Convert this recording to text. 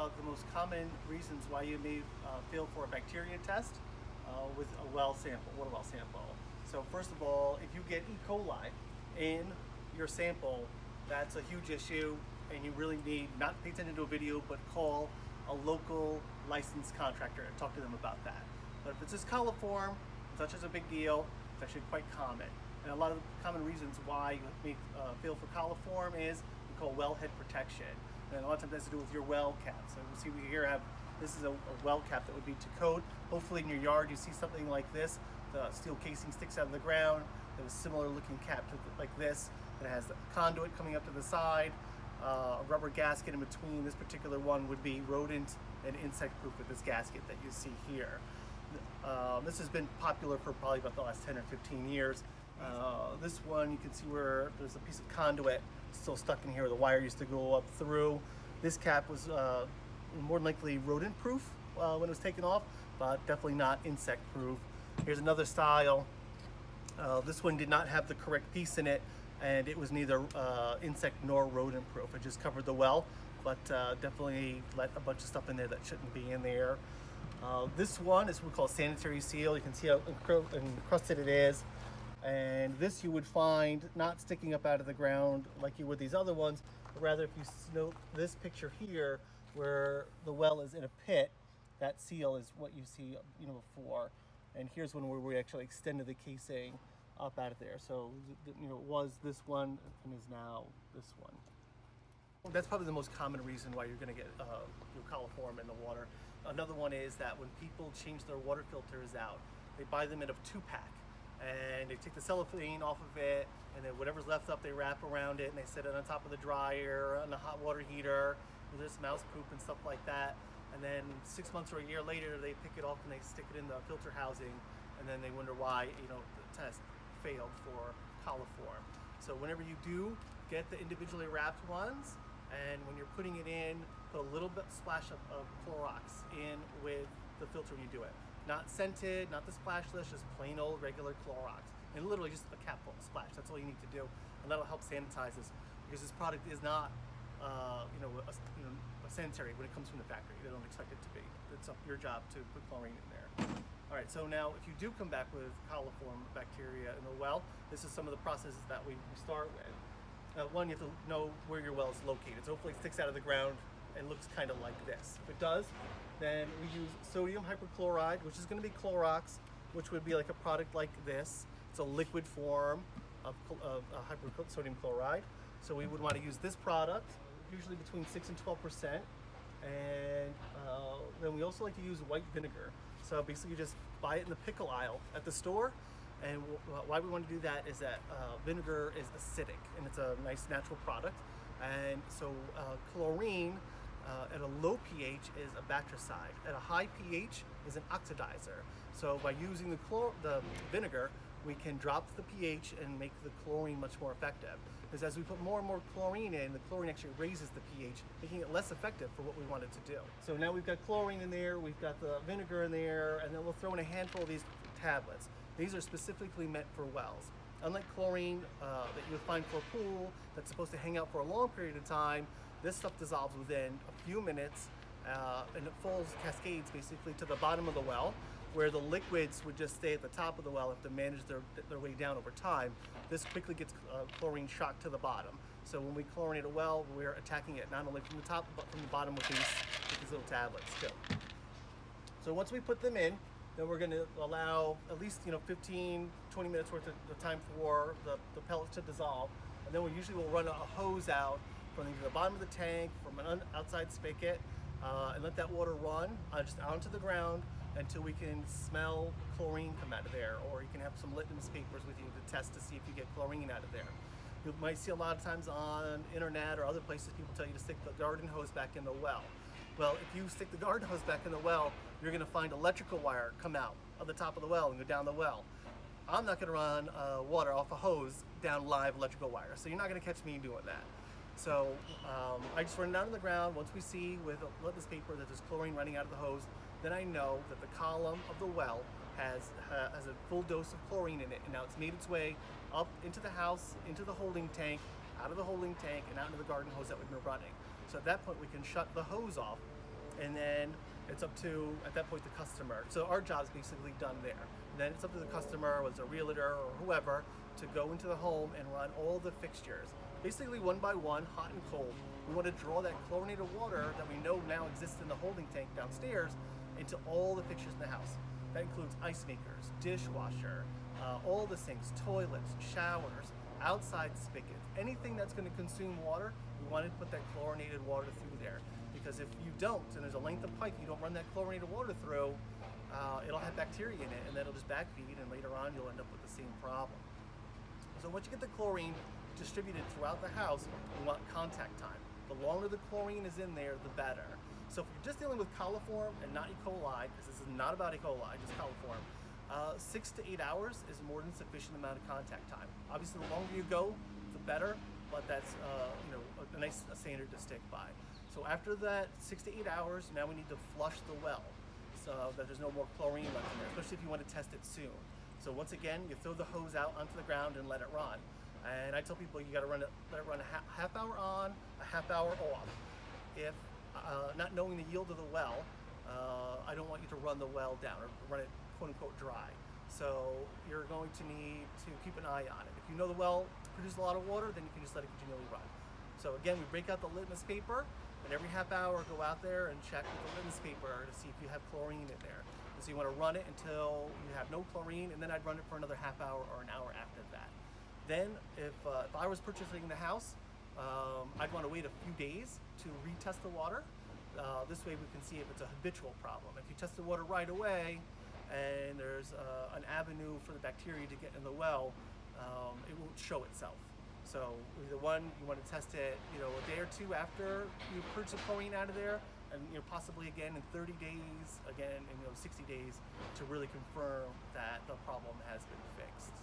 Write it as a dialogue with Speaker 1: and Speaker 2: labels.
Speaker 1: about the most common reasons why you may fail for a bacteria test with a well sample, water well sample. So first of all, if you get E. coli in your sample, that's a huge issue, and you really need not pay attention to a video, but call a local licensed contractor and talk to them about that. But if it's just coliform, it's not such a big deal. It's actually quite common. And a lot of the common reasons why you may fail for coliform is we call wellhead protection. And a lot of times it has to do with your well cap. So you see we here have, this is a well cap that would be to code. Hopefully in your yard you see something like this. The steel casing sticks out of the ground. There's a similar looking cap to like this. It has a conduit coming up to the side, a rubber gasket in between. This particular one would be rodent and insect proof with this gasket that you see here. This has been popular for probably about the last 10 or 15 years. This one, you can see where there's a piece of conduit still stuck in here where the wire used to go up through. This cap was more than likely rodent proof when it was taken off, but definitely not insect proof. Here's another style. This one did not have the correct piece in it, and it was neither insect nor rodent proof. It just covered the well, but definitely let a bunch of stuff in there that shouldn't be in there. This one is what we call sanitary seal. You can see how encrusted it is. And this you would find not sticking up out of the ground like you would these other ones, but rather if you note this picture here where the well is in a pit, that seal is what you see before. And here's one where we actually extended the casing up out of there. So it was this one and is now this one. That's probably the most common reason why you're going to get your coliform in the water. Another one is that when people change their water filters out, they buy them in a 2-pack. And they take the cellophane off of it, and then whatever's left up, they wrap around it, and they set it on top of the dryer, on the hot water heater, where there's mouse poop and stuff like that. And then 6 months or a year later, they pick it off and they stick it in the filter housing, and then they wonder why the test failed for coliform. So whenever you do get the individually wrapped ones, and when you're putting it in, put a little bit splash of Clorox in with the filter when you do it. Not scented, not the splashless, just plain old regular Clorox. And literally just a capful, splash. That's all you need to do. And that'll help sanitize this, because this product is not a sanitary when it comes from the factory. They don't expect it to be. It's up your job to put chlorine in there. All right, so now if you do come back with coliform bacteria in the well, this is some of the processes that we start with. One, you have to know where your well is located. So hopefully it sticks out of the ground and looks kind of like this. If it does, then we use sodium hypochlorite, which is going to be Clorox, which would be like a product like this. It's a liquid form of sodium chloride. So we would want to use this product, usually between 6 and 12%. And then we also like to use white vinegar. So basically you just buy it in the pickle aisle at the store. And why we want to do that is that vinegar is acidic, and it's a nice natural product. And so chlorine at a low pH is a bactericide. At a high pH is an oxidizer. So by using the vinegar, we can drop the pH and make the chlorine much more effective. Because as we put more and more chlorine in, the chlorine actually raises the pH, making it less effective for what we want it to do. So now we've got chlorine in there, we've got the vinegar in there, and then we'll throw in a handful of these tablets. These are specifically meant for wells. Unlike chlorine that you would find for a pool that's supposed to hang out for a long period of time, this stuff dissolves within a few minutes, and it falls cascades basically to the bottom of the well, where the liquids would just stay at the top of the well and have to manage their way down over time. This quickly gets chlorine shocked to the bottom. So when we chlorinate a well, we're attacking it not only from the top but from the bottom with these little tablets too. So once we put them in, then we're going to allow at least 15, 20 minutes worth of the time for the pellets to dissolve. And then we usually will run a hose out from either the bottom of the tank, from an outside spigot, and let that water run just onto the ground until we can smell chlorine come out of there. Or you can have some litmus papers with you to test to see if you get chlorine out of there. You might see a lot of times on internet or other places people tell you to stick the garden hose back in the well. Well, if you stick the garden hose back in the well, you're going to find electrical wire come out of the top of the well and go down the well. I'm not going to run water off a hose down live electrical wire, so you're not going to catch me doing that. So I just run it down to the ground. Once we see with a litmus paper that there's chlorine running out of the hose, then I know that the column of the well has a full dose of chlorine in it, and now it's made its way up into the house, into the holding tank, out of the holding tank, and out into the garden hose that we've been running. So at that point we can shut the hose off and then it's up to, at that point, the customer. So our job's basically done there. And then it's up to the customer, whether it's a realtor or whoever, to go into the home and run all the fixtures, basically one by one, hot and cold. We want to draw that chlorinated water that we know now exists in the holding tank downstairs into all the fixtures in the house. That includes ice makers, dishwasher, all the sinks, toilets, showers, outside spigots, anything that's going to consume water. We want to put that chlorinated water through there, because if you don't, and there's a length of pipe you don't run that chlorinated water through, it'll have bacteria in it, and then it'll just backfeed, and later on you'll end up with the same problem. So once you get the chlorine distributed throughout the house, we want contact time. The longer the chlorine is in there, the better. So if you're just dealing with coliform and not E. coli, because this is not about E. coli, just coliform, 6 to 8 hours is more than sufficient amount of contact time. Obviously, the longer you go, the better, but that's a nice standard to stick by. So after that 6 to 8 hours, now we need to flush the well so that there's no more chlorine left in there, especially if you want to test it soon. So once again, you throw the hose out onto the ground and let it run. And I tell people you got to let it run a half hour on, a half hour off. If not knowing the yield of the well, I don't want you to run the well down or run it quote unquote dry. So you're going to need to keep an eye on it. If you know the well produces a lot of water, then you can just let it continually run. So again, we break out the litmus paper, and every half hour go out there and check with the litmus paper to see if you have chlorine in there. And so you want to run it until you have no chlorine, and then I'd run it for another half hour or an hour after that. Then if I was purchasing the house, I'd want to wait a few days to retest the water. This way we can see if it's a habitual problem. If you test the water right away and there's an avenue for the bacteria to get in the well, it won't show itself. So either one, you want to test it, a day or two after you purge the chlorine out of there, and possibly again in 30 days, again in 60 days, to really confirm that the problem has been fixed.